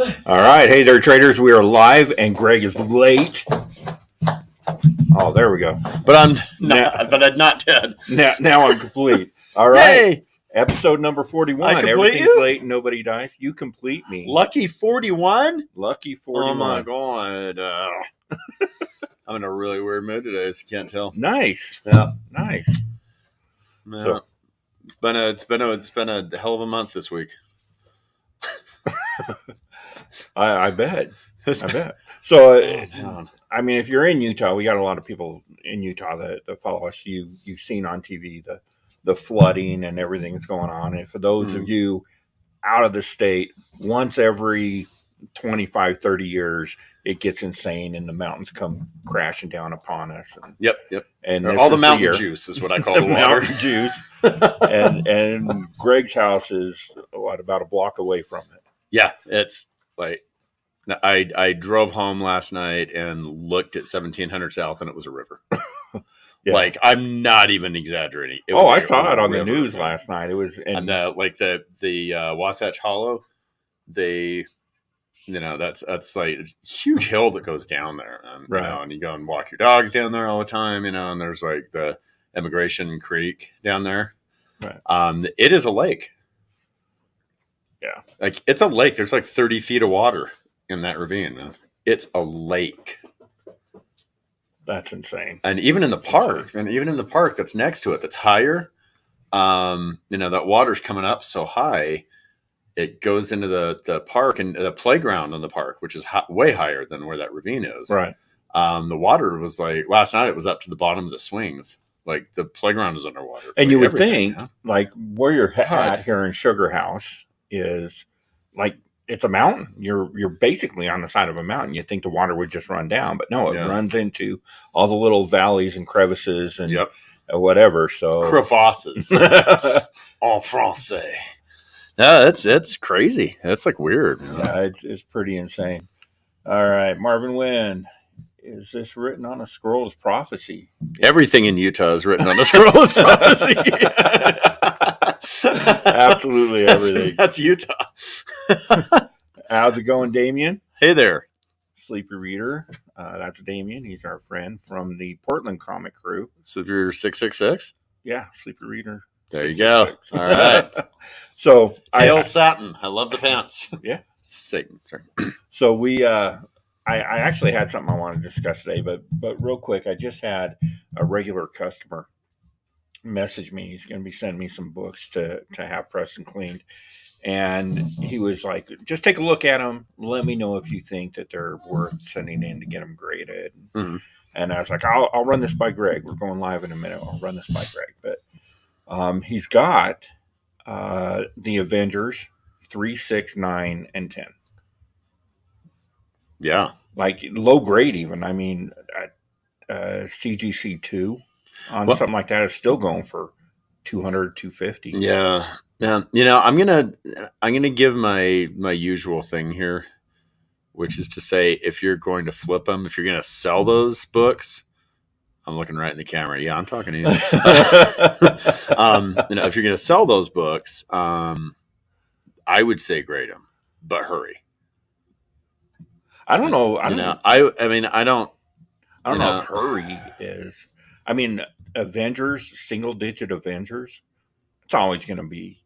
All right. Hey there, traders. We are live, and Greg is late. Oh, there we go. But I'm not dead. Now I'm complete. All right. Yay! Episode number 41. I complete Everything's you? late and nobody dies. You complete me. Lucky 41? Lucky 41. Oh, my God. I'm in a really weird mood today, as you can't tell. Nice. Yeah. Nice. Yeah. So- It's been a hell of a month this week. I bet. I bet. So, Man. I mean, if you're in Utah, we got a lot of people in Utah that follow us. You've seen on TV the flooding and everything that's going on. And for those of you out of the state, once every 25, 30 years, it gets insane and the mountains come crashing down upon us. And, Yep. And All the mountain year. juice is what I call the water. Mountain juice. and Greg's house is about a block away from it. Yeah, it's like I drove home last night and looked at 1700 South, and it was a river. Yeah. Like, I'm not even exaggerating. I saw it on the news last night. It was and the Wasatch Hollow. That's like a huge hill that goes down there, and, right. And you go and walk your dogs down there all the time, and there's like the Immigration Creek down there. Right. It is a lake. Yeah. Like, it's a lake. There's like 30 feet of water in that ravine, man. It's a lake. That's insane. And even in the park, that's next to it, that's higher, that water's coming up so high, it goes into the park and the playground in the park, which is way higher than where that ravine is. Right. The water was like, last night it was up to the bottom of the swings. Like, the playground is underwater. And you would think, like, where you're at here in Sugar House is like, it's a mountain. You're basically on the side of a mountain. You'd think the water would just run down, but no, it runs into all the little valleys and crevices and whatever. So crevasses, en français. No, it's crazy. That's like weird. Yeah, it's pretty insane. All right, Marvin Wynn. Is this written on a scroll as prophecy? Everything in Utah is written on a scroll as prophecy. Absolutely everything. That's Utah. How's it going, Damien? Hey there. Sleepy Reader. That's Damien. He's our friend from the Portland comic crew. So you're 666? Yeah, Sleepy Reader. There you go. All right. So Hail Satin. I love the pants. Yeah. Satan. Sorry. So we I actually had something I wanted to discuss today, but real quick, I just had a regular customer message me. He's going to be sending me some books to have pressed and cleaned. And he was like, just take a look at them. Let me know if you think that they're worth sending in to get them graded. Mm-hmm. And I was like, I'll run this by Greg. We're going live in a minute. I'll run this by Greg. But he's got the Avengers 3, 6, 9, and 10. Yeah. Like low grade even. I mean, CGC 2 on something like that is still going for $200, $250. Yeah. I'm gonna give my usual thing here, which is to say, if you're going to flip them, if you're going to sell those books, I'm looking right in the camera. Yeah, I'm talking to you. If you're going to sell those books, I would say grade them, but hurry. I don't know. I don't know if hurry is. I mean, Avengers, single digit Avengers, it's always going to be.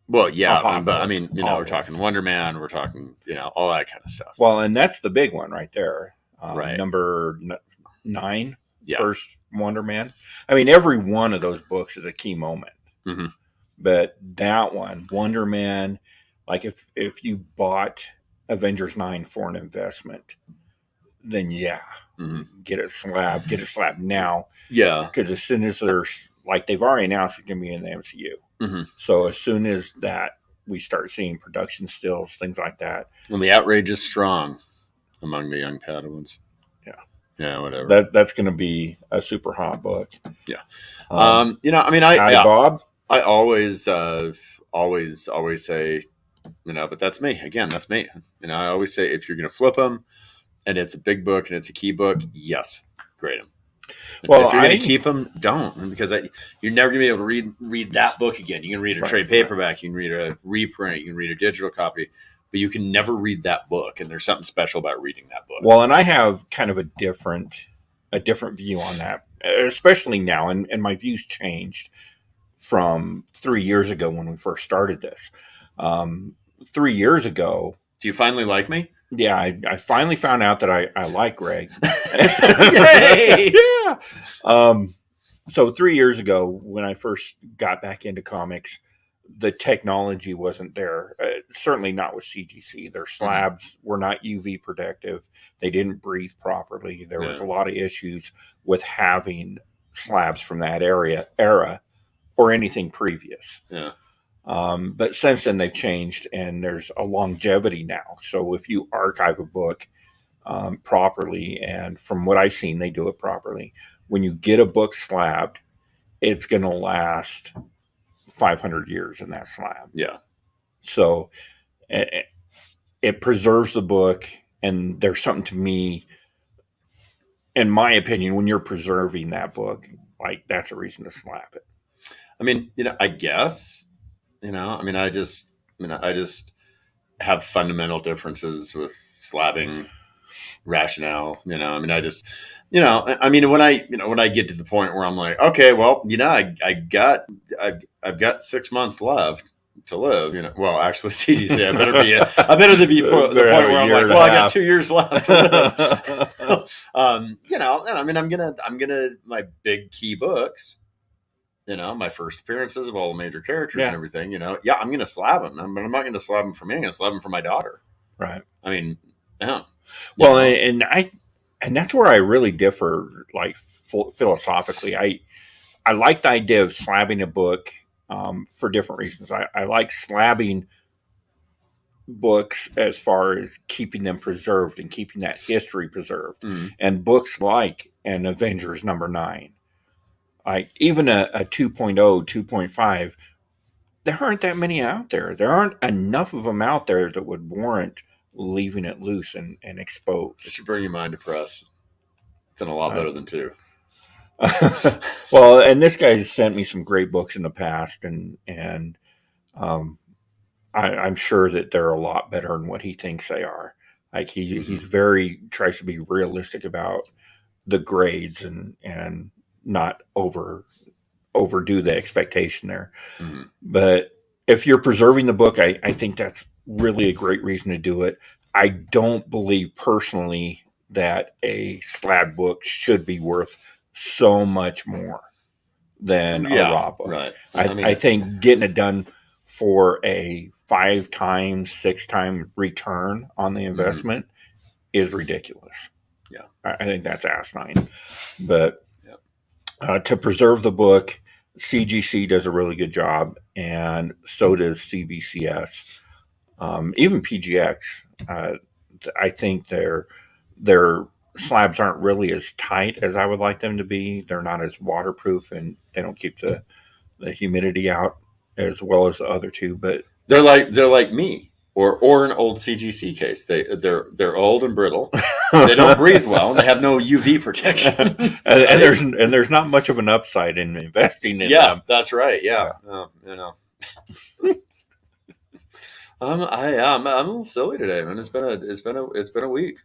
Well, yeah, but always. we're talking Wonder Man, we're talking, all that kind of stuff. Well, and that's the big one right there. Right. Number 9, first Wonder Man. I mean, every one of those books is a key moment. Mm-hmm. But that one, Wonder Man, like if you bought Avengers 9 for an investment, then get it slabbed now. Yeah. Because as soon as there's, like, they've already announced it's going to be in the MCU. Mm-hmm. So as soon as that, we start seeing production stills, things like that. Well, the outrage is strong among the young Padawans. Yeah. Yeah, whatever. That's going to be a super hot book. Yeah. Bob? I always say, but that's me. Again, that's me. I always say, if you're going to flip them and it's a big book and it's a key book, yes, grade them. Well, if you're going to keep them, don't, because you're never going to be able to read that book again. You can read a trade paperback, you can read a reprint, you can read a digital copy. but you can never read that book. And there's something special about reading that book. Well, and I have kind of a different view on that, especially now, and my views changed from 3 years ago when we first started this. 3 years ago, do you finally like me? Yeah, I finally found out that I like Greg. Yay! Yeah. So 3 years ago, when I first got back into comics, the technology wasn't there. Certainly not with CGC. Their slabs were not UV protective. They didn't breathe properly. There was a lot of issues with having slabs from that era or anything previous. Yeah. But since then they've changed, and there's a longevity now. So if you archive a book properly, and from what I've seen, they do it properly. When you get a book slabbed, it's going to last 500 years in that slab. Yeah. So it preserves the book, and there's something to me, in my opinion, when you're preserving that book, like that's a reason to slap it. I mean, I guess, I just have fundamental differences with slabbing rationale. When I get to the point where I'm like, okay, well, I've got 6 months left to live. Well, actually, CGC, I better be at the point where I'm like, well, I got 2 years left to live. And I'm gonna my big key books. My first appearances of all the major characters and everything, I'm going to slab them. But I'm not going to slab them for me. I'm going to slab them for my daughter. Right. I mean, yeah. Well, and that's where I really differ, like philosophically. I like the idea of slabbing a book for different reasons. I like slabbing books as far as keeping them preserved and keeping that history preserved. And books like an Avengers #9. Like even a 2.0, 2.5, there aren't that many out there. There aren't enough of them out there that would warrant leaving it loose and exposed. It should bring your mind to press. It's in a lot better than 2. Well, and this guy sent me some great books in the past, and I'm sure that they're a lot better than what he thinks they are. Like he's tries to be realistic about the grades and not overdo the expectation there. But if you're preserving the book, I think that's really a great reason to do it. I don't believe personally that a slab book should be worth so much more than a raw book. Right. I think getting it done for a 5 times, 6 time return on the investment is ridiculous. Yeah. I think that's asinine. But to preserve the book, CGC does a really good job, and so does CBCS. Even PGX, I think their slabs aren't really as tight as I would like them to be. They're not as waterproof, and they don't keep the humidity out as well as the other two. But they're like me. Or an old CGC case. They're old and brittle. They don't breathe well, and they have no UV protection. and there's not much of an upside in investing in them. Yeah, that's right. Yeah. I'm a little silly today, man. It's been a week.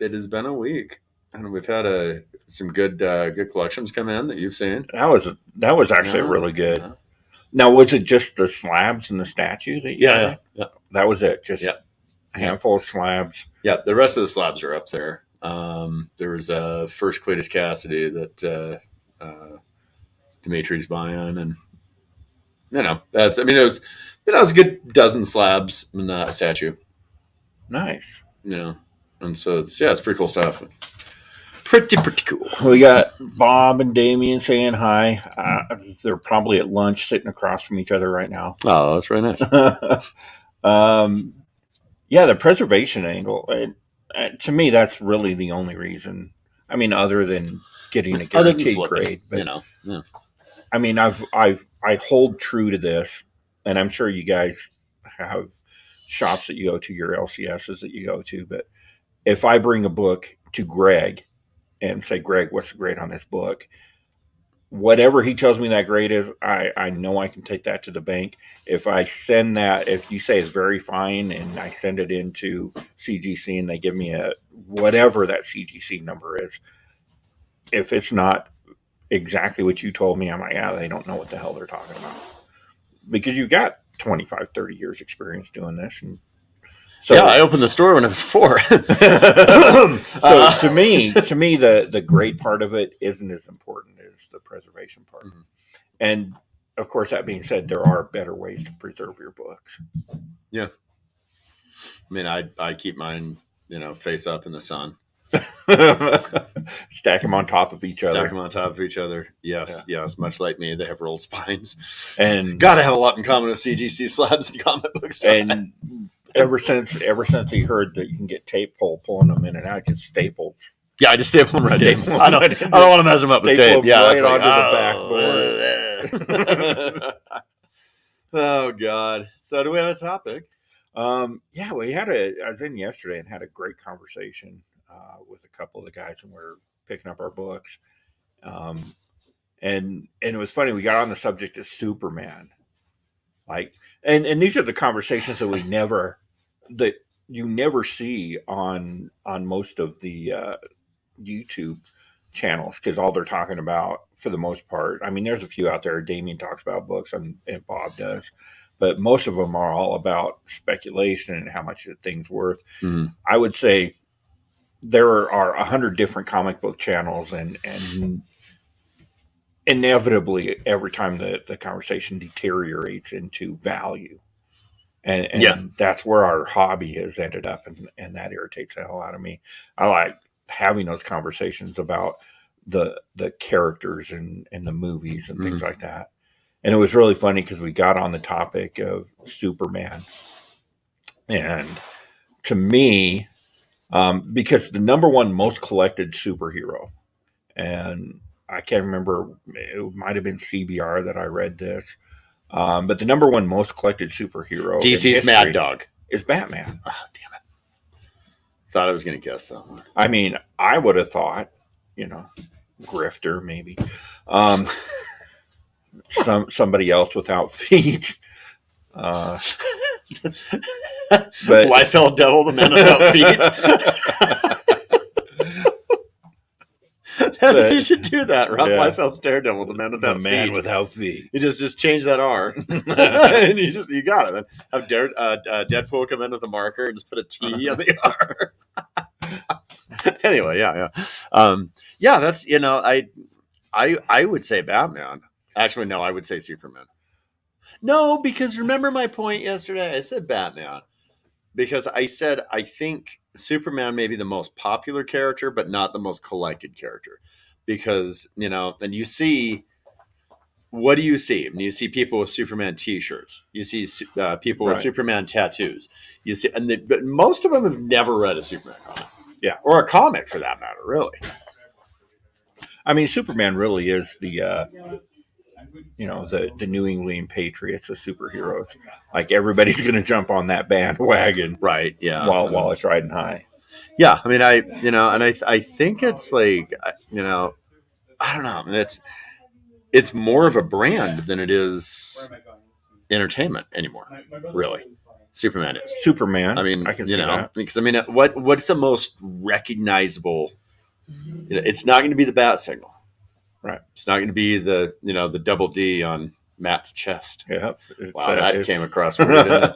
It has been a week, and we've had some good collections come in that you've seen. That was actually really good. Yeah. Now, was it just the slabs and the statue that you had? Yeah. That was it. Just a handful of slabs. Yeah, the rest of the slabs are up there. There was a first Cletus Cassidy that Dimitri's buying, and it was a good dozen slabs in that statue. Nice. And so it's pretty cool stuff. Pretty cool. We got Bob and Damien saying hi. They're probably at lunch, sitting across from each other right now. Oh, that's very nice. The preservation angle. To me, that's really the only reason. I mean, other than getting a guaranteed grade, but I mean, I hold true to this, and I'm sure you guys have shops that you go to, your LCSs that you go to. But if I bring a book to Greg and say, Greg, what's the grade on this book? whatever he tells me that grade is, I know I can take that to the bank. If I send that, if you say it's very fine, and I send it into CGC and they give me a whatever that CGC number is, if it's not exactly what you told me, I'm like, yeah, they don't know what the hell they're talking about, because you've got 25, 30 years experience doing this. And so, yeah, I opened the store when I was 4. so to me, the great part of it isn't as important as the preservation part. Mm-hmm. And of course, that being said, there are better ways to preserve your books. Yeah. I mean, I keep mine, face up in the sun. Stack them on top of each other. Stack them on top of each other. Yes, yeah. Yes. Much like me, they have rolled spines. And gotta have a lot in common with CGC slabs and comic books. And ever since he heard that you can get tape pulling them in and out, just stapled. Yeah, I just staple them right in. I don't want to mess them up with tape. Yeah, right onto the backboard. Oh God! So do we have a topic? Yeah, I was in yesterday and had a great conversation with a couple of the guys, and we're picking up our books. And it was funny. We got on the subject of Superman, like, and these are the conversations that you never see on most of the YouTube channels, because all they're talking about, for the most part, I mean, there's a few out there. Damien talks about books, and Bob does, but most of them are all about speculation and how much a thing's worth. Mm-hmm. I would say there are 100 different comic book channels, and inevitably every time the conversation deteriorates into value. And that's where our hobby has ended up, and that irritates the hell out of me. I like having those conversations about the characters and the movies and things like that. And it was really funny because we got on the topic of Superman. And to me, because the number one most collected superhero, and I can't remember, it might have been CBR that I read this, but the number one most collected superhero DC's Mad Dog is Batman. Oh, damn it. Thought I was going to guess that one. I mean, I would have thought, grifter maybe. Somebody else without feet. But Liefeld Devil, the man without feet. You should do that. Rob Liefeld's Daredevil, the man without feet. You just change that R, and you got it. Then have Deadpool come in with a marker and just put a T on the R. Anyway, yeah. That's I would say Batman. Actually, no, I would say Superman. No, because remember my point yesterday? I said Batman because I said I think Superman may be the most popular character, but not the most collected character. Because, and you see, what do you see? I mean, you see people with Superman T-shirts. You see people with Superman tattoos. You see, but most of them have never read a Superman comic. Yeah, or a comic for that matter, really. I mean, Superman really is the New England Patriots of superheroes. Like, everybody's going to jump on that bandwagon, right? Yeah, while it's riding high. Yeah, I mean, I think it's like, I don't know. I mean, it's more of a brand than it is entertainment anymore. Really, Superman is Superman. I mean, I can see that. Because I mean, what's the most recognizable? It's not going to be the bat signal. Right. It's not going to be the double D on Matt's chest. Yeah. Wow, that came across weird, didn't it?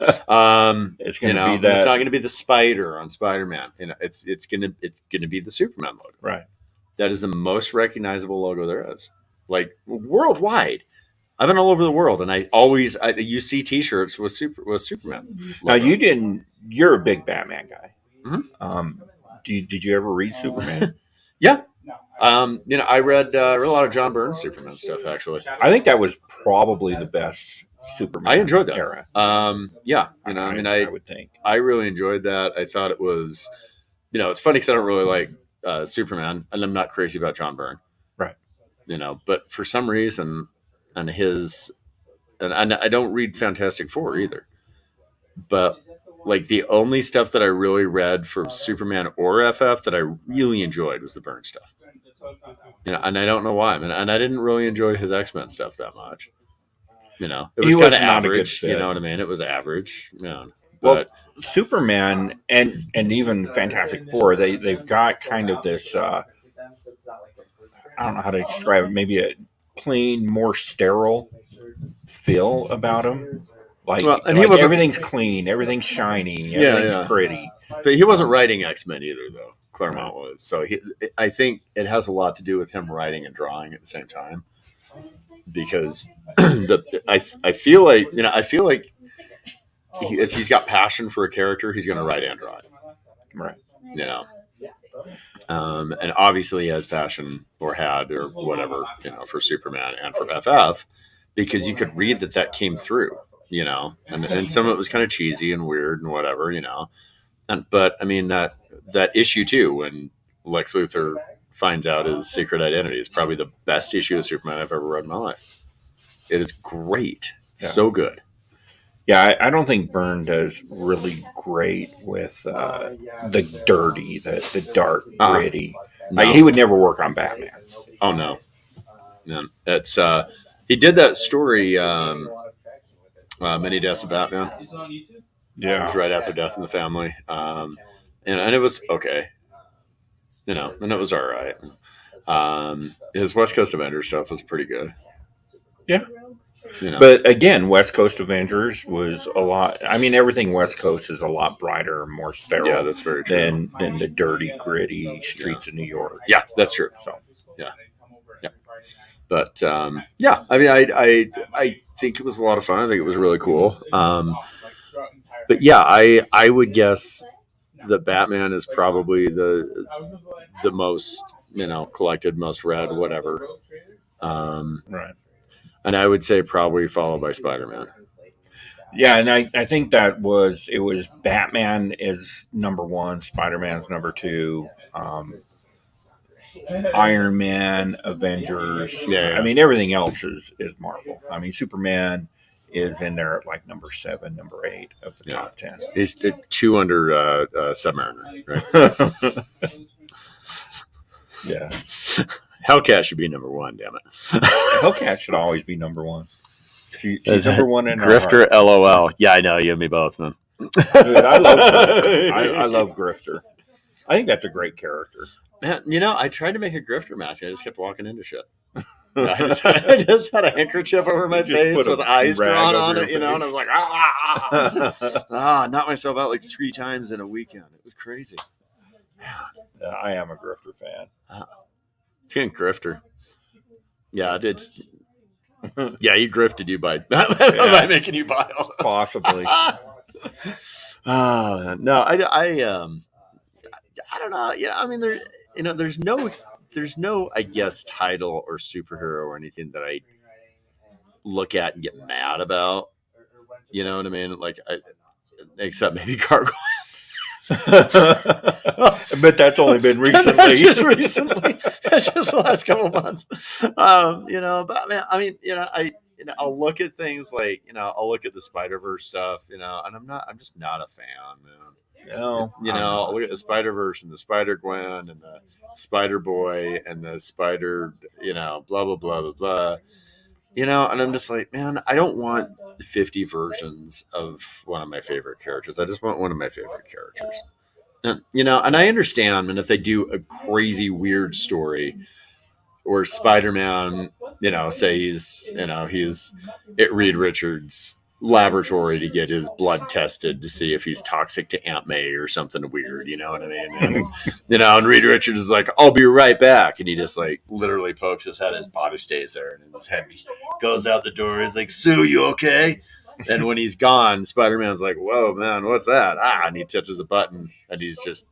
It's going to be that. It's not going to be the spider on Spider-Man. It's going to be the Superman logo. Right. That is the most recognizable logo there is. Like, worldwide. I've been all over the world, and you see T-shirts with Superman. Now, you're a big Batman guy. Mm-hmm. Did you ever read Superman? Yeah. I read a lot of John Byrne's Superman stuff, actually. I think that was probably the best Superman I enjoyed that era. I would think. I really enjoyed that. I thought it was, it's funny because I don't really like Superman, and I'm not crazy about John Byrne. Right. But for some reason, and I don't read Fantastic Four either. But like, the only stuff that I really read for Superman or FF that I really enjoyed was the Byrne stuff. And I don't know why. I mean, and I didn't really enjoy his X-Men stuff that much. It He was kind was of not a good average. You fit. know what I mean? It was average. Well, But Superman and even Fantastic Four, they've got kind of this. I don't know how to describe it. Maybe a clean, more sterile feel about them. and he Like wasn't. everything's clean, everything's shiny, Yeah, everything's pretty. But he wasn't writing X-Men either, though. Claremont was. So I think it has a lot to do with him writing and drawing at the same time. Because I feel like if he's got passion for a character, he's going to write and draw it. Right. And obviously he has passion or had or whatever, for Superman and for FF, because you could read that came through, and some of it was kind of cheesy and weird and whatever, but I mean that issue too, when Lex Luthor finds out his secret identity, is probably the best issue of Superman I've ever read in my life. It is great. Yeah. So good. Yeah, I don't think Byrne does really great with the dirty, the dark, gritty. No. He would never work on Batman. Oh no, that's he did that story, Many Deaths of Batman. Yeah, it was right after Death in the Family, and it was okay, and it was all right. His West Coast Avengers stuff was pretty good. Yeah. But again, West Coast Avengers was a lot. I mean, everything West Coast is a lot brighter, more sterile. Yeah, that's very true. Than the dirty, gritty streets of New York. Yeah, that's true. So, yeah. But I mean, I think it was a lot of fun. I think it was really cool. But yeah, I would guess that Batman is probably the most collected, most read, whatever. Right. And I would say probably followed by Spider-Man. Yeah, and I think it was Batman is number one, Spider-Man's number two, Iron Man, Avengers. Yeah. I mean, everything else is Marvel. I mean, Superman is in there at like number 7, number 8 of the top 10. He's 2 under Submariner, right? Yeah. Hellcat should be number 1, damn it. Hellcat should always be number 1. She's number 1 in Grifter, LOL. Yeah, I know. You and me both, man. Dude, I love Grifter. I love Grifter. I think that's a great character. Man, I tried to make a Grifter mask. I just kept walking into shit. I just had a handkerchief over my face with eyes drawn on it, and I was like, knocked myself out like 3 times in a weekend. It was crazy. Yeah, I am a Grifter fan. Grifter. Yeah, it's. Yeah, he grifted you by making you bile. Possibly. No, I don't know. Yeah, I mean, there's no, I guess, title or superhero or anything that I look at and get mad about. You know what I mean? Like, except maybe Gargoyle. But that's only been recently. That's just recently. That's just the last couple of months. But man, I mean, I'll look at things like, I'll look at the Spider-Verse stuff, and I'm just not a fan, man. I'll look at the Spider-Verse and the Spider-Gwen and the Spider-Boy and the Spider, blah, blah, blah, blah, blah. And I'm just like, man, I don't want 50 versions of one of my favorite characters. I just want one of my favorite characters. And, and I understand, and if they do a crazy, weird story where Spider-Man, say he's at Reed Richards' laboratory to get his blood tested to see if he's toxic to Aunt May or something weird, you know what I mean? And, and Reed Richards is like, I'll be right back. And he just like literally pokes his head, his body stays there, and his head just goes out the door. He's like, Sue, you okay? And when he's gone, Spider-Man's like, whoa, man, what's that? And he touches a button, and he's just,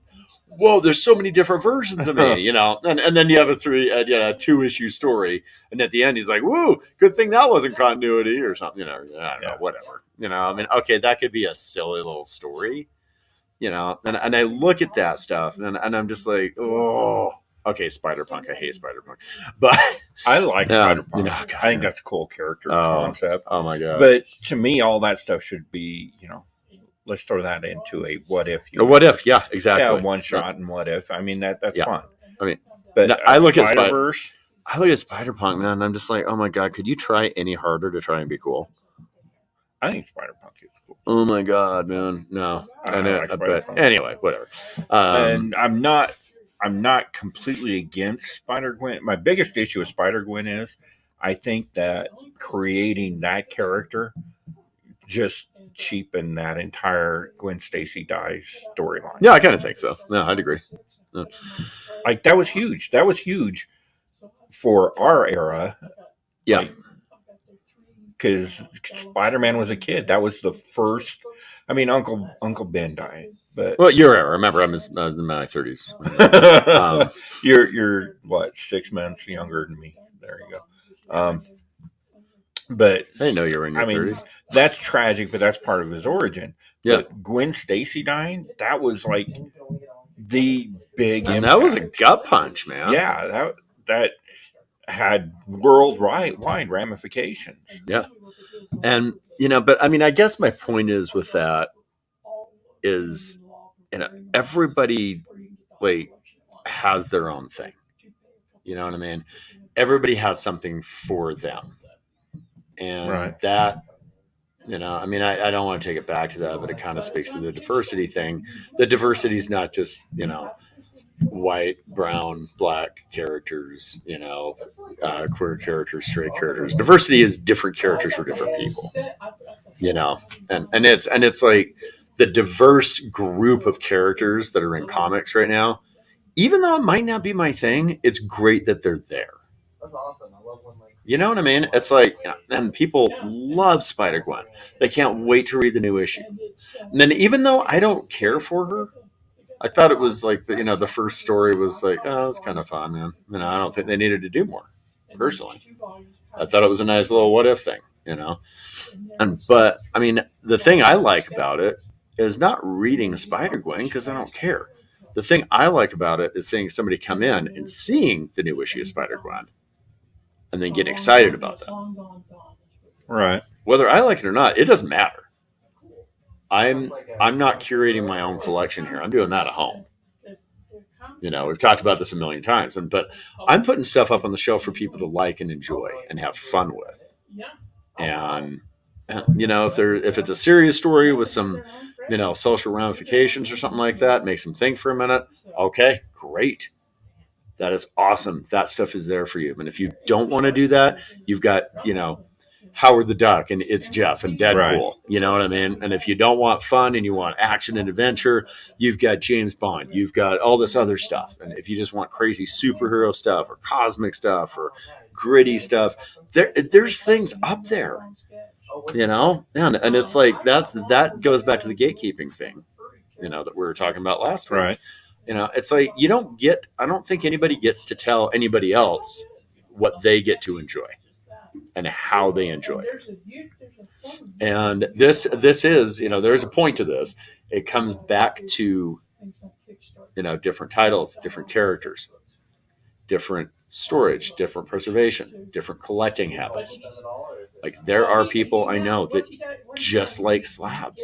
whoa, there's so many different versions of me, and then you have a 2-issue story, and at the end he's like, woo, good thing that wasn't continuity or something, I don't know, whatever, I mean, okay, that could be a silly little story, and I look at that stuff, and I'm just like, oh, okay, Spider-Punk, I hate Spider-Punk, but I like Spider-Punk. I think that's a cool character concept. Oh my god! But to me, all that stuff should be, let's throw that into a what if. What if? Yeah, exactly. Yeah, one shot and what if. I mean, that's fun. I mean, But No, I look at Spider-Verse. I look at Spider-Punk, man, and I'm just like, oh my god, could you try any harder to try and be cool? I think Spider-Punk is cool. Oh my god, man, no. I like But Spider-Punk. anyway, whatever. And I'm not completely against Spider-Gwen. My biggest issue with Spider-Gwen is I think that creating that character just cheapened that entire Gwen Stacy dies storyline. Yeah, I kind of think so. No, I'd agree. No. Like that was huge. That was huge for our era. Yeah. Because Spider-Man was a kid. That was the first. I mean, Uncle Ben died, but well, your era. Remember, I was in my 30s. You're what, 6 months younger than me. There you go. But I didn't know you were in your 30s. That's tragic, but that's part of his origin. Yeah. But Gwen Stacy dying, that was like the big and impact. that was a gut punch, man. Yeah, that had worldwide ramifications. Yeah. And, but I mean, I guess my point is with that is, everybody like has their own thing. You know what I mean? Everybody has something for them. And that, I mean, I don't want to take it back to that, but it kind of speaks to the diversity thing. The diversity is not just, white, brown, black characters, queer characters, straight characters. Diversity is different characters for different people, and it's like the diverse group of characters that are in comics right now. Even though it might not be my thing, it's great that they're there. That's awesome. I love when you know what I mean? It's like, and people love Spider-Gwen. They can't wait to read the new issue. And then even though I don't care for her, I thought it was like, the first story was like, oh, it's kind of fun, man. I don't think they needed to do more, personally. I thought it was a nice little what if thing, But, I mean, the thing I like about it is not reading Spider-Gwen because I don't care. The thing I like about it is seeing somebody come in and seeing the new issue of Spider-Gwen and then get excited about that. Right. Whether I like it or not, it doesn't matter. I'm not curating my own collection here. I'm doing that at home. We've talked about this a million times, but I'm putting stuff up on the shelf for people to like and enjoy and have fun with. And if it's a serious story with some, social ramifications or something like that, makes them think for a minute. Okay, great. That is awesome. That stuff is there for you. And if you don't want to do that, you've got, Howard the Duck and It's Jeff and Deadpool. Right. You know what I mean? And if you don't want fun and you want action and adventure, you've got James Bond. You've got all this other stuff. And if you just want crazy superhero stuff or cosmic stuff or gritty stuff, there's things up there. And it's like that goes back to the gatekeeping thing, that we were talking about last week. Right. It's like I don't think anybody gets to tell anybody else what they get to enjoy and how they enjoy it. And this is, there's a point to this. It comes back to, different titles, different characters, different storage, different preservation, different collecting habits. Like there are people I know that just like slabs.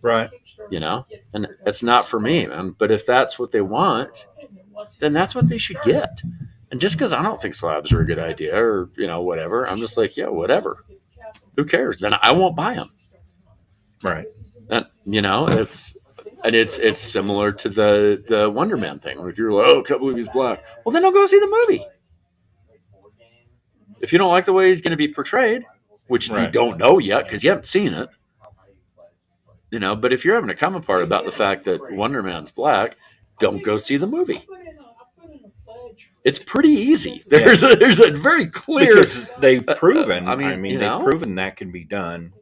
Right. And it's not for me, man. But if that's what they want, then that's what they should get. And just because I don't think slabs are a good idea or, whatever, I'm just like, yeah, whatever. Who cares? Then I won't buy them. Right. And, it's similar to the Wonder Man thing. Where you're like, oh, cut movies black. Well, then I'll go see the movie. If you don't like the way he's going to be portrayed, which you don't know yet because you haven't seen it, but if you're having a comment part about the fact that Wonder Man's black, don't go see the movie. It's pretty easy. There's a very clear. Because they've proven. They've proven that can be done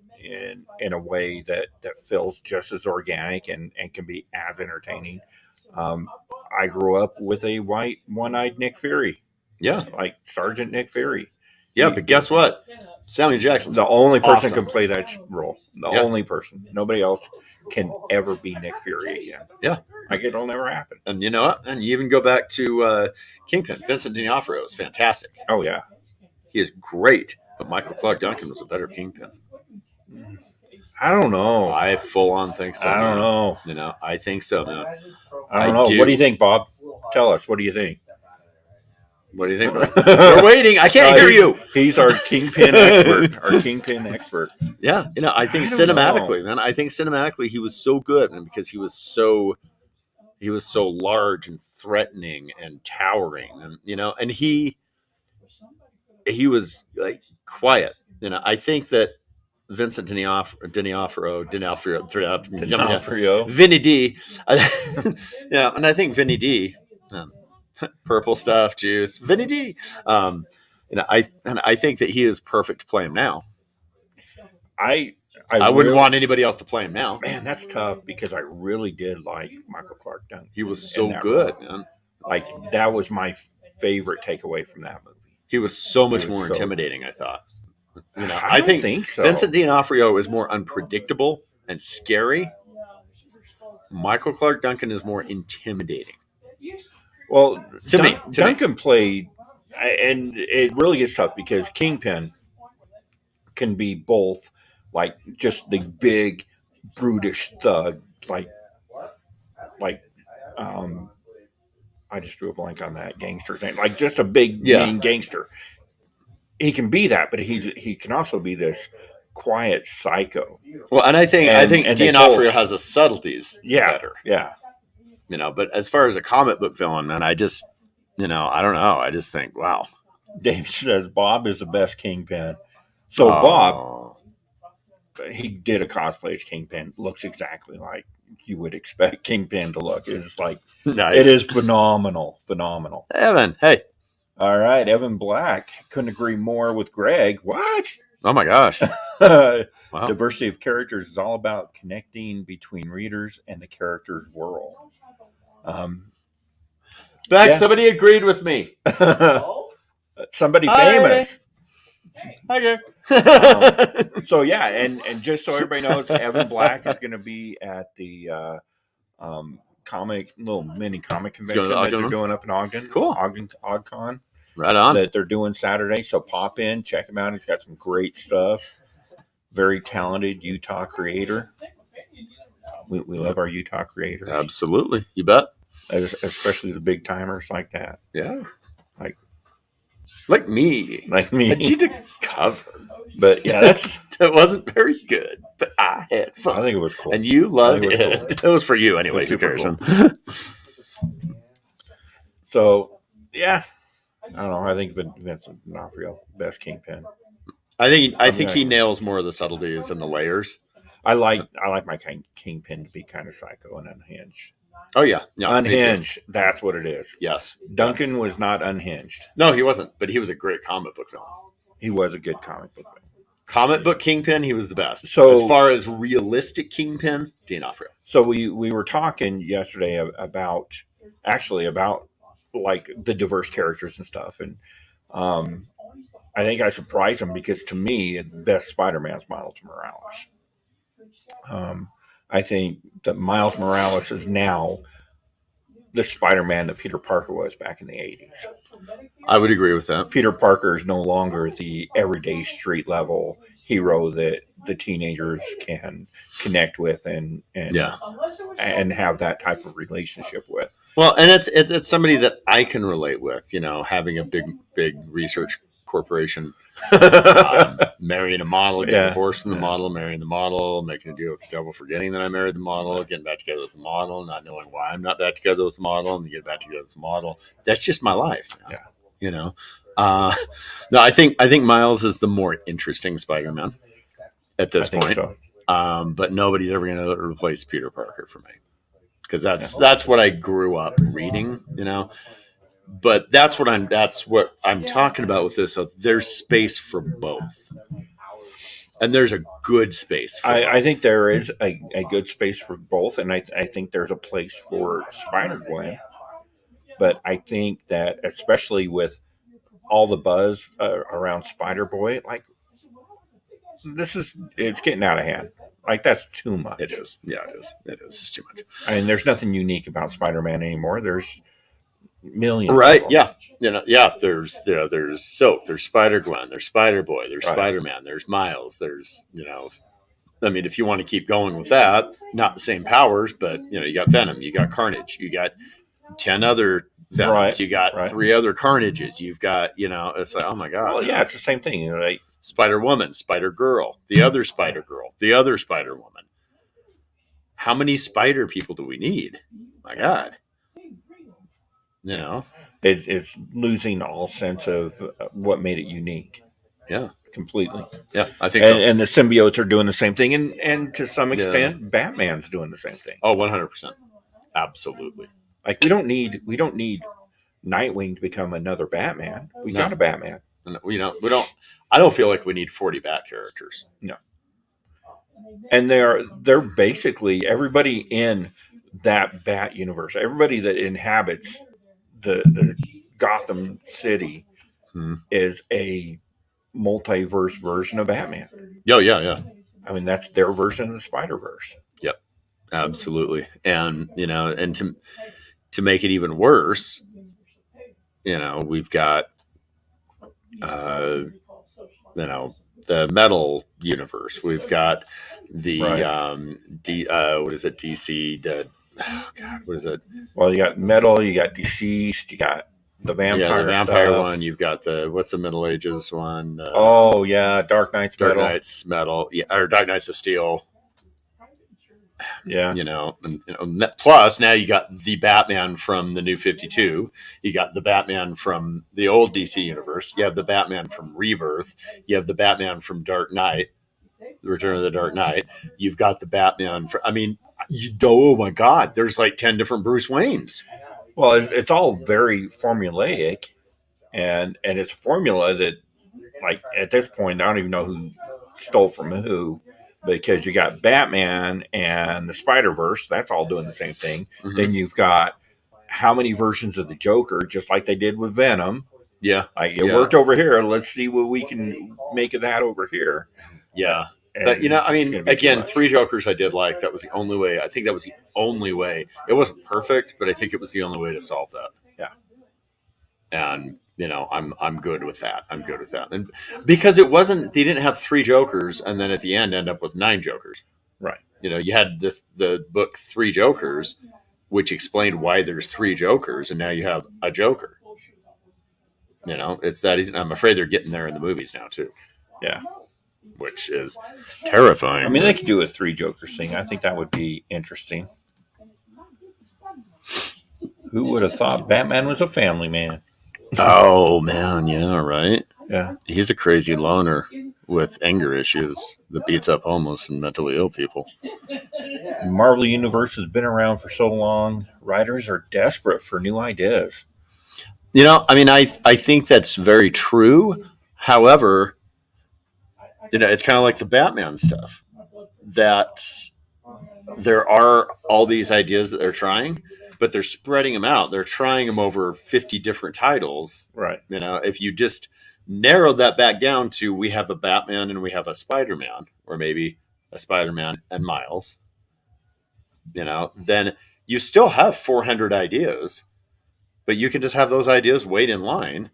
in a way that feels just as organic and can be as entertaining. I grew up with a white, one-eyed Nick Fury. Yeah, like Sergeant Nick Fury. Yeah, but guess what? Samuel Jackson's the only person can play that role. The only person. Nobody else can ever be Nick Fury again. Yeah. Like it'll never happen. And you know what? And you even go back to Kingpin. Vincent D'Onofrio is fantastic. Oh, yeah. He is great. But Michael Clark Duncan was a better Kingpin. I don't know. I full on think so. I don't know. I think so, man. I don't know. What do you think, Bob? Tell us. What do you think? What do you think? We're waiting. I can't hear you. He's our Kingpin expert. Our Kingpin expert. Yeah, I think cinematically, man. I think cinematically he was so good, and because he was so large and threatening and towering, and and he was like quiet. I think that Vincent D'Onofrio, Vinny D. Yeah, and I think Vinny D. Purple stuff, juice, Vinny D. I think that he is perfect to play him now. I wouldn't want anybody else to play him now. Man, that's tough because I really did like Michael Clark Duncan. He was so good, man. Like that was my favorite takeaway from that movie. He was so much more intimidating, I thought. I think so. Vincent D'Onofrio is more unpredictable and scary. Michael Clark Duncan is more intimidating. Well, Duncan played, and it really gets tough because Kingpin can be both, like just the big, brutish thug, like I just drew a blank on that gangster's name, like just a big mean gangster. He can be that, but he can also be this quiet psycho. Well, and I think D'Onofrio has the subtleties better. Yeah. But as far as a comic book villain, man, I just, I don't know. I just think, wow. Dave says Bob is the best Kingpin. So Bob, he did a cosplay as Kingpin. Looks exactly like you would expect Kingpin to look. It's like, nice. It is phenomenal. Evan, hey. All right, Evan Black. Couldn't agree more with Greg. What? Oh, my gosh. Wow. Diversity of characters is all about connecting between readers and the character's world. Somebody agreed with me. Somebody famous. Okay. So yeah, and just so everybody knows, Evan Black is going to be at the little mini comic convention that they're doing up in Ogden. Cool. OgCon. Right on. That they're doing Saturday. So pop in, check him out. He's got some great stuff. Very talented Utah creator. We love our Utah creators. Absolutely. You bet. Especially the big timers like that. Yeah. Like me. I did a cover. But yeah, that wasn't very good. But I had fun. I think it was cool. And you loved it. Cool. It was for you anyway. Who cares? Cool. So, yeah. I don't know. I think Vincent D'Onofrio, best Kingpin. I think he nails more of the subtleties and the layers. I like my Kingpin to be kind of psycho and unhinged. Oh yeah, unhinged. That's what it is. Yes, Duncan was not unhinged. No, he wasn't. But he was a great comic book villain. He was a good comic book villain. Comic book Kingpin, he was the best. So as far as realistic Kingpin, D'Onofrio. So we were talking yesterday about like the diverse characters and stuff, and I think I surprised him because to me, the best Spider-Man's Miles Morales. I think that Miles Morales is now the Spider-Man that Peter Parker was back in the 80s. I would agree with that. Peter Parker is no longer the everyday street level hero that the teenagers can connect with and have that type of relationship with. Well, and it's somebody that I can relate with, having a big research corporation, marrying a model, getting divorced from the model, marrying the model, making a deal with the devil, forgetting that I married the model, getting back together with the model, not knowing why I'm not back together with the model, and then get back together with the model. That's just my life. No, I think Miles is the more interesting Spider-Man at this point. So. But nobody's ever going to replace Peter Parker for me because that's what I grew up reading. But that's what I'm talking about with this. So there's space for both, and there's a good space. I think there is a good space for both, and I think there's a place for Spider-Gwen. But I think that especially with all the buzz around Spider-Boy, like it's getting out of hand. Like that's too much. It is. Yeah, it is. It is. It's too much. I mean, there's nothing unique about Spider-Man anymore. There's millions. Right. Yeah. There's Silk. There's Spider-Gwen. There's Spider-Boy. There's Spider-Man. There's Miles. There's I mean, if you want to keep going with that, not the same powers, but you got Venom. You got Carnage. You got 10 other Venoms. Right, You got right. 3 other Carnages. You've got, it's like, oh my God. Well, yeah, it's the same thing. Like Spider Woman, Spider Girl, the other Spider Girl, the other Spider Woman. How many spider people do we need? My God. it's losing all sense of what made it unique. Yeah. Completely. Yeah, I think so. And the symbiotes are doing the same thing, and to some Yeah. extent, Batman's doing the same thing. Oh, 100%. Absolutely. Like we don't need Nightwing to become another Batman. We got a Batman. We don't. I don't feel like we need 40 Bat characters. No. And they're basically everybody in that Bat universe, everybody that inhabits the Gotham City is a multiverse version of Batman. Oh, yeah. I mean, that's their version of the Spider-Verse. Yep, absolutely. And and to make it even worse, we've got the metal universe. We've got the what is it? DC. What is it? Well, you got metal. You got deceased. You got the vampire. The vampire stuff. one. You've got what's the Middle Ages one? Dark Knight's Dark metal. Knight's metal. Yeah, or Dark Knight's of Steel. Yeah. Plus now you got the Batman from the New 52. You got the Batman from the old DC universe. You have the Batman from Rebirth. You have the Batman from Dark Knight, the Return of the Dark Knight. You've got the Batman oh my God, there's like 10 different Bruce Waynes. Well, it's all very formulaic, and it's a formula that, like, at this point, I don't even know who stole from who, because you got Batman and the Spider-Verse. That's all doing the same thing. Mm-hmm. Then you've got how many versions of the Joker, just like they did with Venom. Yeah. Like, it worked over here. Let's see what we can make of that over here. Yeah. But, again, 3 Jokers I did like. That was the only way. I think that was the only way. It wasn't perfect, but I think it was the only way to solve that. Yeah. And, I'm good with that. And because it wasn't, they didn't have 3 Jokers and then at the end up with 9 Jokers. Right. You had the book 3 Jokers, which explained why there's 3 Jokers, and now you have a Joker. It's that easy. I'm afraid they're getting there in the movies now, too. Yeah. Which is terrifying. I mean, they could do a 3 Jokers thing. I think that would be interesting. Who would have thought Batman was a family man? Oh, man. Yeah, right? Yeah. He's a crazy loner with anger issues that beats up homeless and mentally ill people. The Marvel Universe has been around for so long. Writers are desperate for new ideas. I think that's very true. However, it's kind of like the Batman stuff, that there are all these ideas that they're trying, but they're spreading them out. They're trying them over 50 different titles. Right. If you just narrowed that back down to, we have a Batman and we have a Spider-Man, or maybe a Spider-Man and Miles, then you still have 400 ideas, but you can just have those ideas wait in line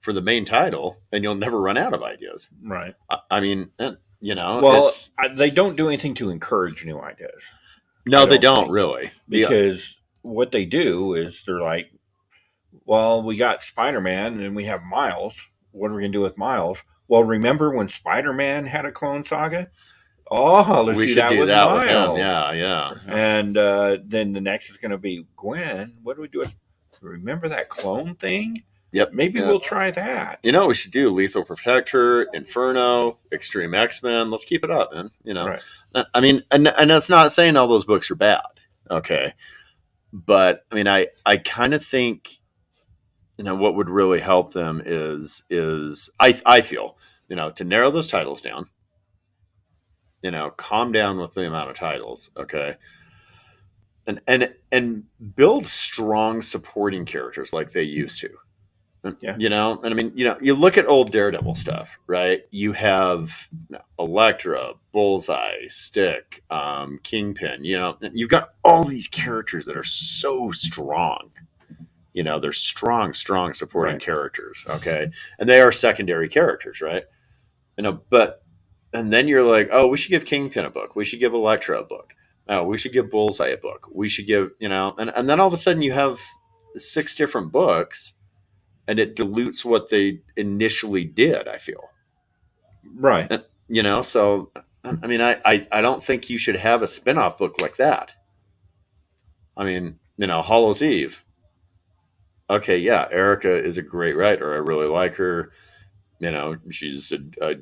for the main title, and you'll never run out of ideas. Right. Well, they don't do anything to encourage new ideas. No, they don't really. Because what they do is they're like, well, we got Spider-Man and we have Miles. What are we going to do with Miles? Well, remember when Spider-Man had a clone saga? Oh, let's do that with Miles. Yeah. And then the next is going to be Gwen. What do we do with? Remember that clone thing? Yep. Maybe we'll try that. We should do Lethal Protector, Inferno, Extreme X-Men. Let's keep it up, man. Right. I mean, and that's not saying all those books are bad. Okay. But I kind of think, what would really help them is I feel, to narrow those titles down, calm down with the amount of titles. Okay. And build strong supporting characters like they used to. Yeah. You look at old Daredevil stuff, right? You have Elektra, Bullseye, Stick, Kingpin. You've got all these characters that are so strong. They're strong supporting characters. Okay, and they are secondary characters, right? And then you're like, oh, we should give Kingpin a book. We should give Elektra a book. Oh, we should give Bullseye a book. We should give, and then all of a sudden you have 6 different books, and it dilutes what they initially did, I feel. Right. And, so I mean, I don't think you should have a spin-off book like that. I mean, Hollow's Eve. Okay, yeah, Erica is a great writer. I really like her. She's a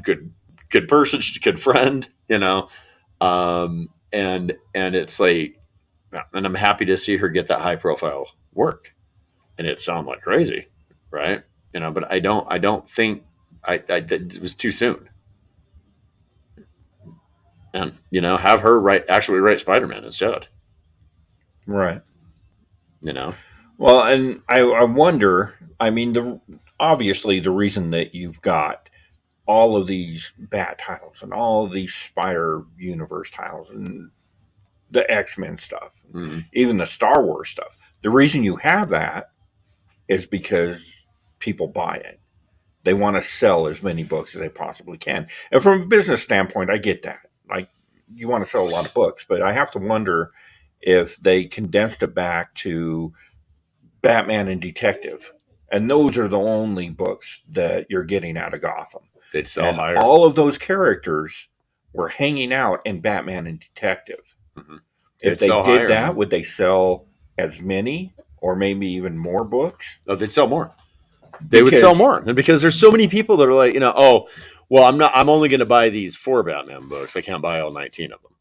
good person. She's a good friend. And it's like, and I'm happy to see her get that high profile work. And it sounds like crazy, right? But I don't think it was too soon. And have her actually write Spider-Man instead. Right. You know. Well, and I wonder. I mean, obviously the reason that you've got all of these Bat titles and all of these Spider Universe titles and the X-Men stuff, even the Star Wars stuff. The reason you have that is because people buy it. They want to sell as many books as they possibly can. And from a business standpoint, I get that. Like, you want to sell a lot of books, but I have to wonder if they condensed it back to Batman and Detective. And those are the only books that you're getting out of Gotham. They'd sell and higher. All of those characters were hanging out in Batman and Detective. Mm-hmm. If they did higher, that, would they sell as many or maybe even more books? Oh, they'd sell more. They would sell more. And because there's so many people that are like, oh, well, I'm only going to buy these 4 Batman books. I can't buy all 19 of them.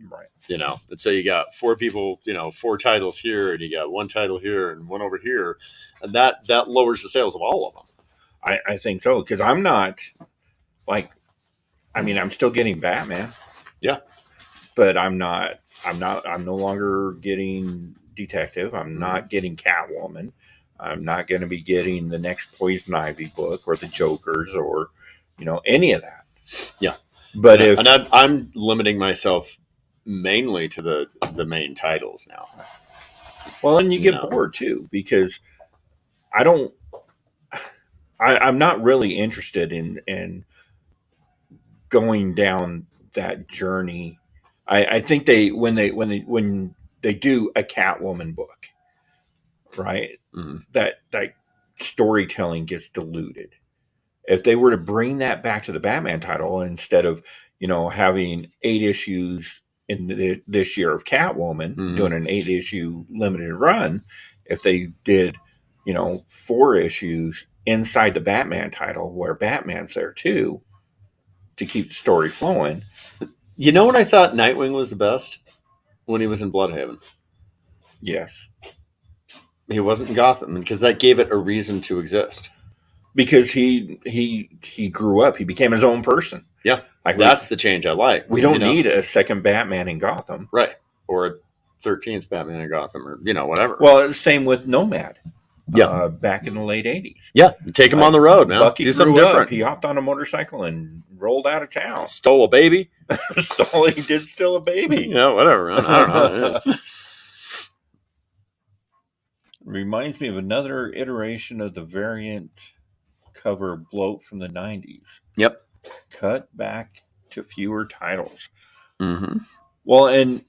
Right. And so you got 4 people, 4 titles here, and you got 1 title here and 1 over here. And that lowers the sales of all of them. I think so. Because I'm not I'm still getting Batman. Yeah. But I'm no longer getting Detective. I'm not getting Catwoman. I'm not going to be getting the next Poison Ivy book or the Jokers or, any of that. Yeah. But I'm limiting myself mainly to the main titles now. Well, and you get bored too, because I'm not really interested in going down that journey. I think when they do a Catwoman book, right? Mm-hmm. That storytelling gets diluted. If they were to bring that back to the Batman title instead of having 8 issues in this year of Catwoman, doing an 8-issue limited run, if they did 4 issues inside the Batman title where Batman's there too to keep the story flowing. When I thought Nightwing was the best? When he was in Bloodhaven. Yes. He wasn't in Gotham, because that gave it a reason to exist. Because he grew up. He became his own person. Yeah. That's the change I like. We don't need a second Batman in Gotham. Right. Or a 13th Batman in Gotham, or, whatever. Well, same with Nomad. Yeah. Back in the late 80s. Yeah. Take him on the road, man. Bucky do something different. He hopped on a motorcycle and rolled out of town. Stole a baby. He did steal a baby. Whatever. I don't know. Reminds me of another iteration of the variant cover bloat from the 90s. Yep. Cut back to fewer titles. Mm-hmm. Well, and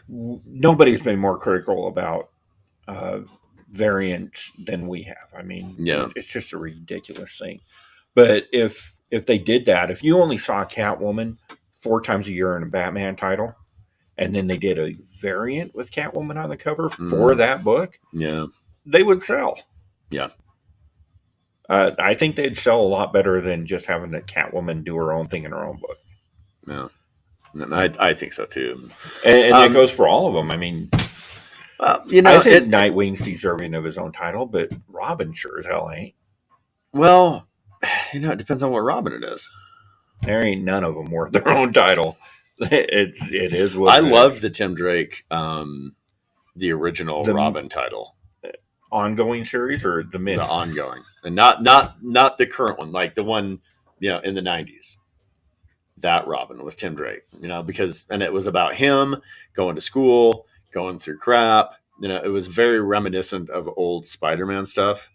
nobody's been more critical about variants than we have. I mean, it's just a ridiculous thing. But if they did that, if you only saw Catwoman 4 times a year in a Batman title, and then they did a variant with Catwoman on the cover for that book, they would sell. Yeah. I think they'd sell a lot better than just having a Catwoman do her own thing in her own book. Yeah. And I think so too. And that goes for all of them. I mean, I think Nightwing's deserving of his own title, but Robin sure as hell ain't. Well, it depends on what Robin it is. There ain't none of them worth their own title. It is what I love the Tim Drake, the original Robin title. Ongoing series or the mini? The ongoing, and not the current one, like the one in the 90s. That Robin with Tim Drake, because it was about him going to school, going through crap. It was very reminiscent of old Spider-Man stuff.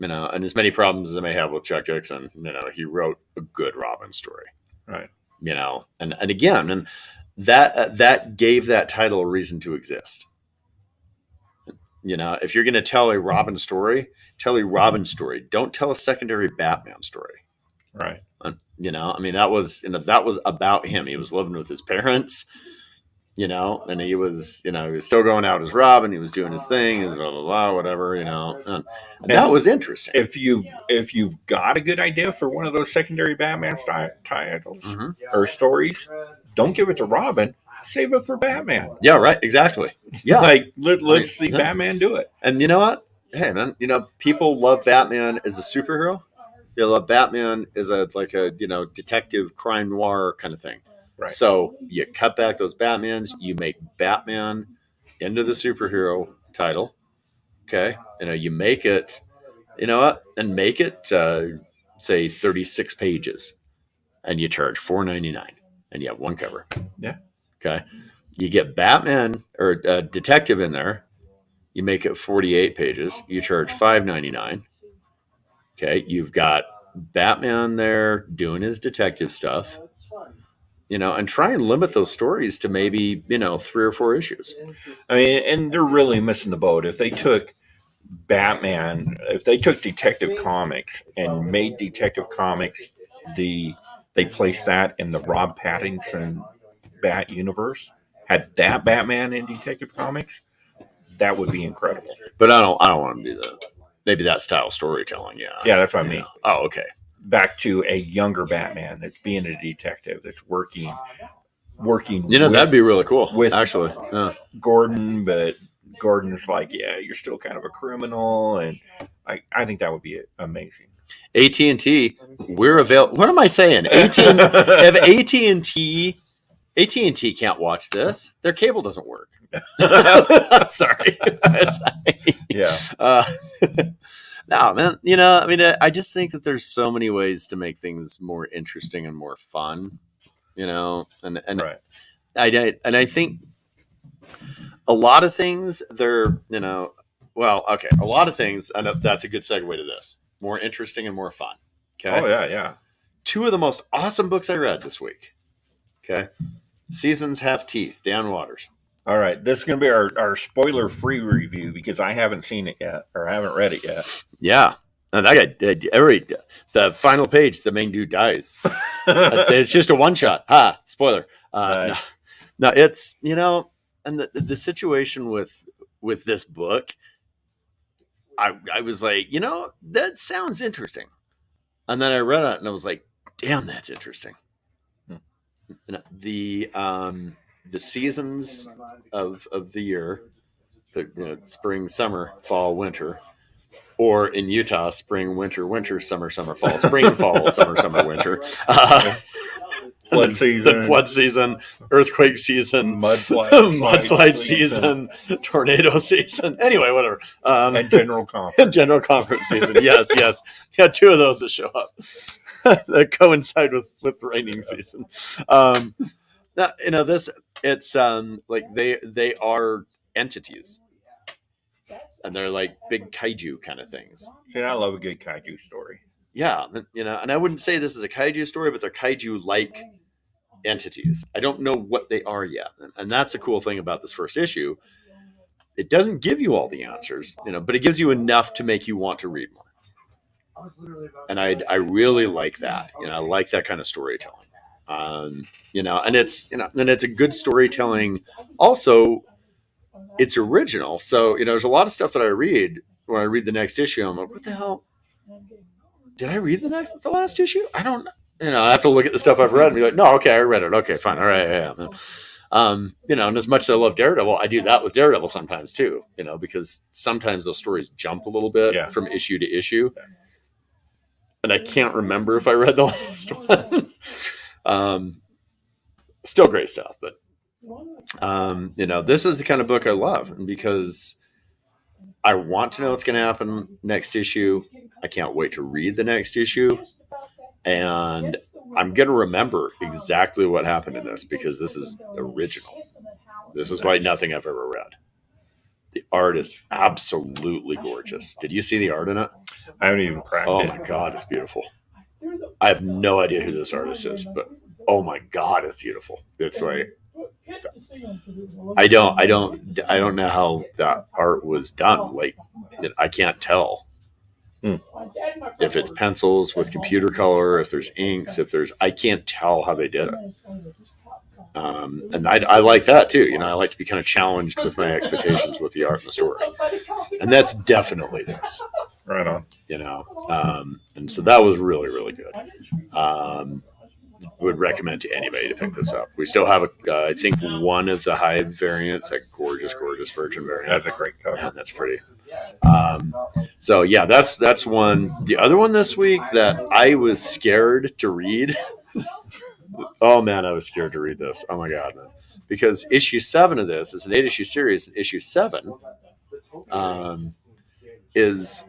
And as many problems as I may have with Chuck Dixon, he wrote a good Robin story. Right. And again, and that gave that title a reason to exist. If you're going to tell a Robin story, tell a Robin story. Don't tell a secondary Batman story. Right. That was about him. He was living with his parents, and he was still going out as Robin. He was doing his thing, blah blah blah, whatever, and that was interesting. If you've got a good idea for one of those secondary Batman titles or stories, don't give it to Robin. Save it for Batman. Yeah, right. Exactly. Yeah, let's see Batman do it. And you know what? Hey, man, people love Batman as a superhero. They love Batman as a detective crime noir kind of thing. Right. So you cut back those Batmans, you make Batman into the superhero title. Okay. You make it, and make it, say 36 pages, and you charge $4.99, and you have one cover. Yeah. Okay. You get Batman or detective in there. You make it 48 pages. You charge $5.99. Okay. You've got Batman there doing his detective stuff. And try and limit those stories to maybe 3 or 4 issues. And they're really missing the boat if they took Batman, if they took Detective Comics and made Detective Comics they placed that in the Rob Pattinson Bat universe, had that Batman in Detective Comics, that would be incredible. But I don't want to do that. Maybe that style storytelling. Yeah, that's what I mean. Oh, okay. Back to a younger Batman that's being a detective, that's working. That'd be really cool. With actually Gordon, but Gordon's like, yeah, you're still kind of a criminal, and I think that would be amazing. AT&T, we're available. What am I saying? If AT&T can't watch this, their cable doesn't work. Sorry. Yeah. No, man. I just think that there's so many ways to make things more interesting and more fun. And right. I think a lot of things they're a lot of things. I know that's a good segue to this. More interesting and more fun. Okay. Oh yeah. 2 of the most awesome books I read this week. Okay. Seasons Have Teeth, Dan Waters. All right, this is going to be our spoiler-free review because I haven't seen it yet or I haven't read it yet. Yeah, and I got the final page. The main dude dies. It's just a one-shot. Spoiler. Nice. No, it's and the situation with this book, I was like, that sounds interesting, and then I read it and I was like, damn, that's interesting. The seasons of the year, spring, summer, fall, winter, or in Utah, spring, winter, summer, fall, spring, fall, summer, winter. Flood season. The flood season, earthquake season, mudslide season, tornado season. Anyway, whatever. And general conference. General conference season. Yes. Yeah, 2 of those that show up that coincide with raining season. This it's they are entities, and they're like big kaiju kind of things. See, I love a good kaiju story. Yeah, and I wouldn't say this is a kaiju story, but they're kaiju-like entities. I don't know what they are yet, and that's the cool thing about this first issue. It doesn't give you all the answers, but it gives you enough to make you want to read more. And I really like that. I like that kind of storytelling. And it's a good storytelling. Also, it's original. So, there's a lot of stuff that I read when I read the next issue. I'm like, what the hell? Did I read the last issue? I don't know. I have to look at the stuff I've read and be like, no, okay, I read it. Okay, fine. All right. Yeah. And as much as I love Daredevil, I do that with Daredevil sometimes too, because sometimes those stories jump a little bit from issue to issue. And I can't remember if I read the last one. Still great stuff, but this is the kind of book I love, because I want to know what's going to happen next issue. I can't wait to read the next issue, and I'm going to remember exactly what happened in this, because this is original. This is like nothing I've ever read. The art is absolutely gorgeous. Did you see the art in it? I haven't even cracked it. Oh my God, it's beautiful. I have no idea who this artist is, but oh my God, it's beautiful. It's like, I don't know how that art was done. Like, I can't tell if it's pencils with computer color, if there's inks, I can't tell how they did it. And I like that too. You know, I like to be kind of challenged with my expectations with the art and the story, and that's definitely this. Right on. You know, and so that was really, really good. Would recommend to anybody to pick this up. We still have I think one of the Hive variants, that gorgeous Virgin variant. That's a great cover. Man, that's pretty. So yeah, that's one. The other one this week that I was scared to read. Oh man, I was scared to read this. Oh my god, man. Because issue 7 of this is an 8-issue series. Issue 7 is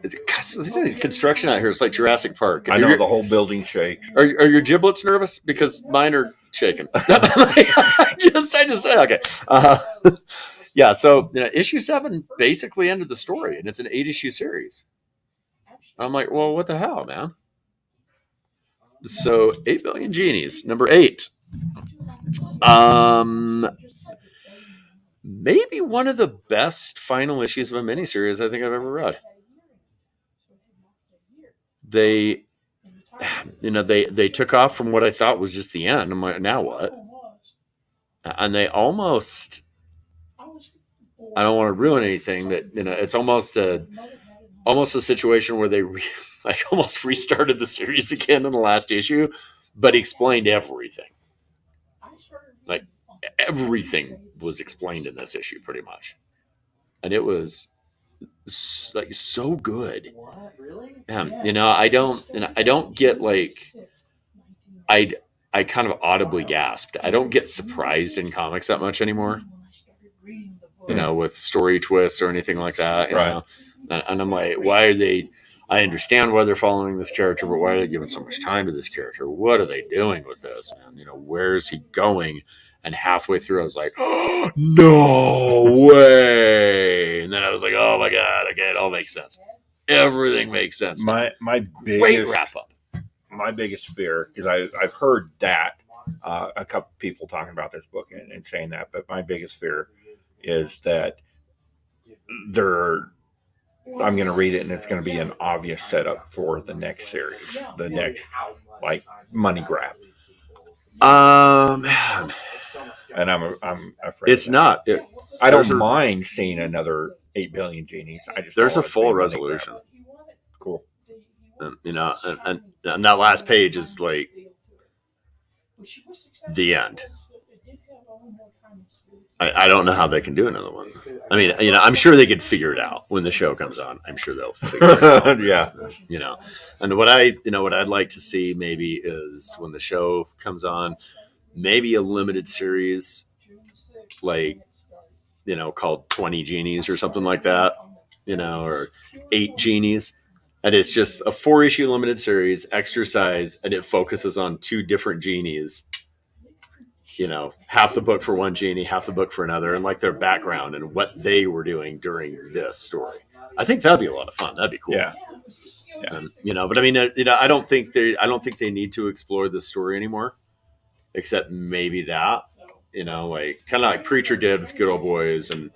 construction out here. It's like Jurassic Park. I know the whole building shakes. Are your giblets nervous? Because mine are shaking. I just okay. Yeah. So issue 7 basically ended the story, and it's an 8-issue series. I'm like, well, what the hell, man? So 8 Billion Genies, number 8. Maybe one of the best final issues of a miniseries I think I've ever read. They took off from what I thought was just the end. I'm like, now what? And they almost, I don't want to ruin anything, that it's almost a situation where they almost restarted the series again in the last issue, but explained everything. Like everything was explained in this issue pretty much, and it was like so good. I don't get like I kind of audibly gasped. I don't get surprised in comics that much anymore. With story twists or anything like that. You know? And I'm like, why are they? I understand why they're following this character, but why are they giving so much time to this character? What are they doing with this, man? Where's he going? And halfway through, I was like, oh, no way. And then I was like, oh my God, okay, it all makes sense. Everything makes sense. My biggest great wrap up. My biggest fear, because I've heard that a couple people talking about this book and saying that, but my biggest fear is that I'm going to read it and it's going to be an obvious setup for the next series, the next like money grab. Man. And I'm afraid it's not. I don't mind seeing another 8 Billion Genies. There's a full resolution. Cool. And that last page is like the end. I don't know how they can do another one. I mean, I'm sure they could figure it out when the show comes on. I'm sure they'll figure it out. Yeah. And what I'd like to see maybe is when the show comes on, maybe a limited series like, called 20 Genies or something like that, or 8 Genies. And it's just a 4-issue limited series, extra size, and it focuses on 2 different genies. Half the book for one genie, half the book for another, and like their background and what they were doing during this story. I think that'd be a lot of fun. That'd be cool. Yeah. But I mean, I don't think they need to explore this story anymore, except maybe that, like kind of like Preacher did with Good Old Boys, and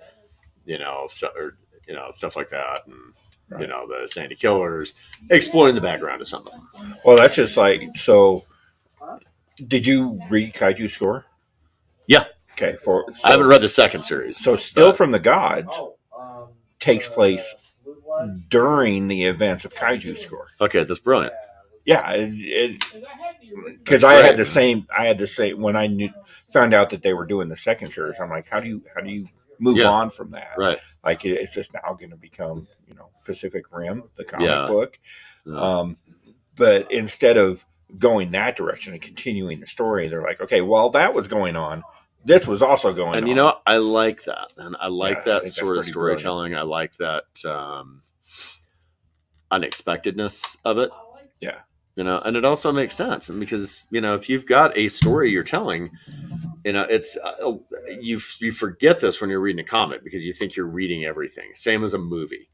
stuff like that, and the Sandy Killers, exploring the background of some of them. Well, that's just like so. Did you read Kaiju Score? Yeah. Okay. I haven't read the second series. So, Still from the Gods takes place during the events of Kaiju Score. Okay, that's brilliant. Yeah, because I had the same when I found out that they were doing the second series. I'm like, how do you move on from that? Right. Like it's just now going to become Pacific Rim, the comic book. Yeah. But instead of going that direction and continuing the story, they're like, okay, while that was going on, this was also going on. And I like that, and I like that sort of storytelling. Brilliant. I like that unexpectedness of it. Yeah. And it also makes sense, and because if you've got a story you're telling, it's you forget this when you're reading a comic because you think you're reading everything. Same as a movie.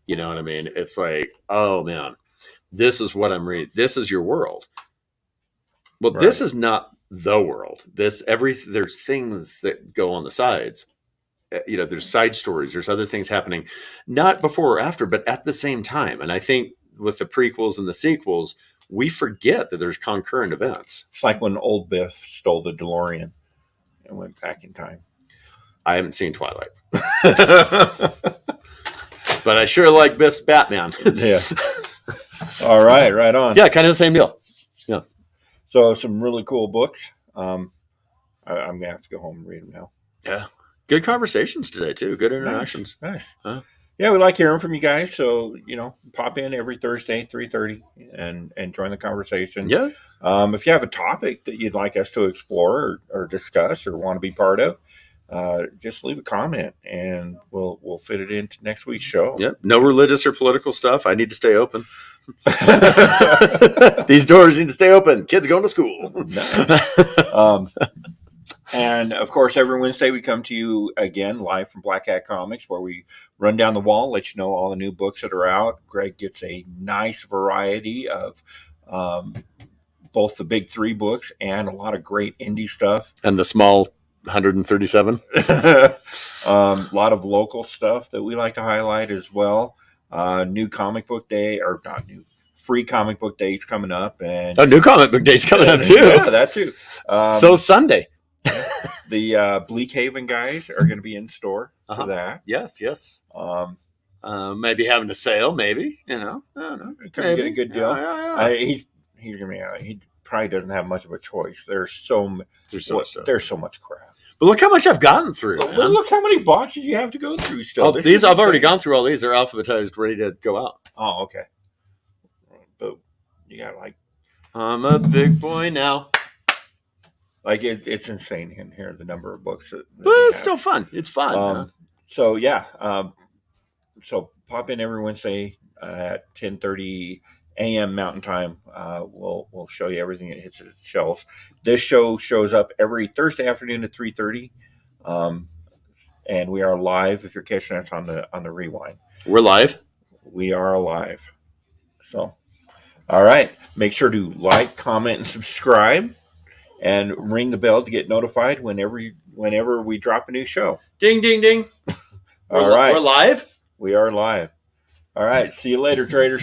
You know what I mean? It's like, oh man, this is what I'm reading. This is your world. Well, This is not the world. There's things that go on the sides. There's side stories. There's other things happening, not before or after, but at the same time. And I think with the prequels and the sequels, we forget that there's concurrent events. It's like when old Biff stole the DeLorean and went back in time. I haven't seen Twilight. But I sure like Biff's Batman. Yeah. All right, right on. Yeah, kind of the same deal. Yeah. So some really cool books. I'm gonna have to go home and read them now. Yeah. Good conversations today too. Good interactions. Nice. Yeah, we like hearing from you guys. So pop in every Thursday, 3:30, and join the conversation. Yeah. If you have a topic that you'd like us to explore or discuss or want to be part of, just leave a comment and we'll fit it into next week's show. Yep. No religious or political stuff. I need to stay open. These doors need to stay open. Kids going to school. Nice. And of course, every Wednesday we come to you again live from Black Hat Comics, where we run down the wall, let you know all the new books that are out. Greg gets a nice variety of both the big 3 books and a lot of great indie stuff. And the small 137. A lot of local stuff that we like to highlight as well. New comic book day, or not new, free comic book days coming up. And new comic book days coming up too. Yeah, that too. So Sunday. The Bleak Haven guys are going to be in store for that. Yes. Maybe having a sale, maybe. I don't know. Get a good deal. Yeah. He's going to be. He probably doesn't have much of a choice. There's so much crap. But look how much I've gotten through. Well, look how many boxes you have to go through still. These I've already gone through all these. They're alphabetized, ready to go out. Oh, okay. But you got I'm a big boy now. It's insane in here, the number of books that but it's still fun. It's fun. So yeah, so pop in every Wednesday at 10:30 a.m. Mountain Time. We'll show you everything that hits its shelves. This show shows up every Thursday afternoon at 3:30, and we are live. If you're catching us on the rewind, we're live. We are live. So, all right, make sure to like, comment, and subscribe. And ring the bell to get notified whenever we drop a new show. Ding, ding, ding. All right. We're live? We are live. All right. See you later, traders.